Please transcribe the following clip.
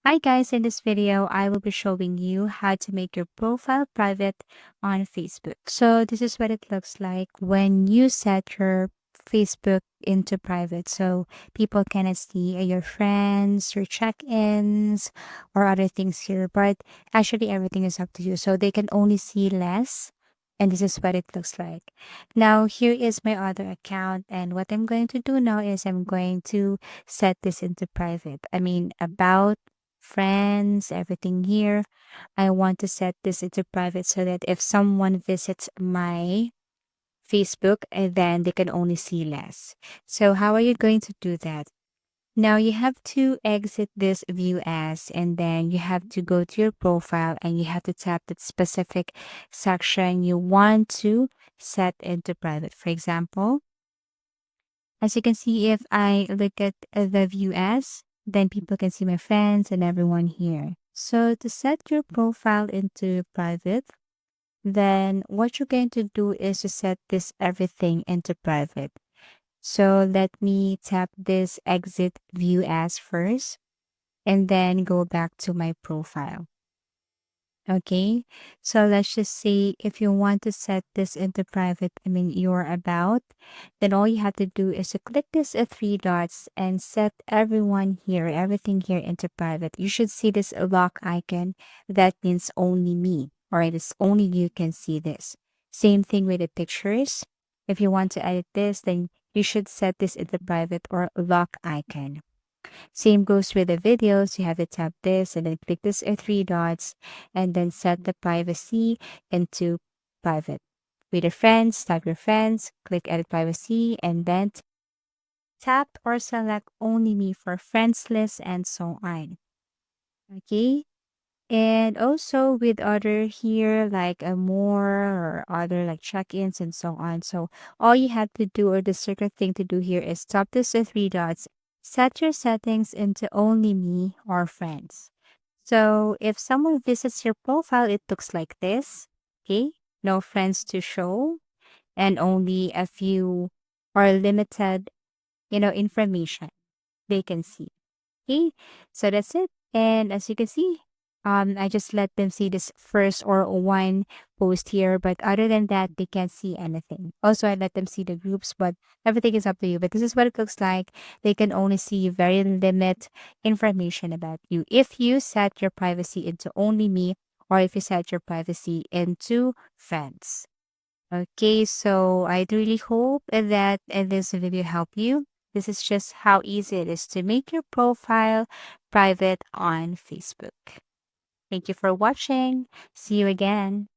Hi guys, in this video, I will be showing you how to make your profile private on Facebook. So this is what it looks like when you set your Facebook into private. So people cannot see your friends, your check-ins, or other things here. But actually everything is up to you. So they can only see less. And this is what it looks like. Now here is my other account. And what I'm going to do now is I'm going to set this into private. I mean about friends, everything here. I want to set this into private so that if someone visits my Facebook, then they can only see less. So how are you going to do that? Now you have to exit this view as, and then you have to go to your profile and you have to tap that specific section you want to set into private. For example, as you can see, if I look at the view as, then people can see my friends and everyone here. So to set your profile into private, then what you're going to do is to set this everything into private. So let me tap this exit view as first and then go back to my profile. Okay, so let's just say if you want to set this into private, I mean your about, then all you have to do is to click this three dots and set everyone here, everything here into private. You should see this lock icon. That means only me, or it is only you can see this. Same thing with the pictures. If you want to edit this, then you should set this into private or lock icon. Same goes with the videos. You have to tap this and then click this three dots and then set the privacy into private. With your friends, tap your friends, click edit privacy, and then tap or select only me for friends list and so on. Okay. And also with other here like a more or other like check-ins and so on. So all you have to do or the circle thing to do here is tap this three dots, set your settings into only me or friends. So if someone visits your profile, it looks like this. Okay. No friends to show and only a few or limited, information they can see. Okay, so that's it. And as you can see, I just let them see this first or one post here, but other than that, they can't see anything. Also, I let them see the groups, but everything is up to you. But this is what it looks like. They can only see very limited information about you. If you set your privacy into only me, or if you set your privacy into friends. Okay, so I really hope that this video helped you. This is just how easy it is to make your profile private on Facebook. Thank you for watching. See you again.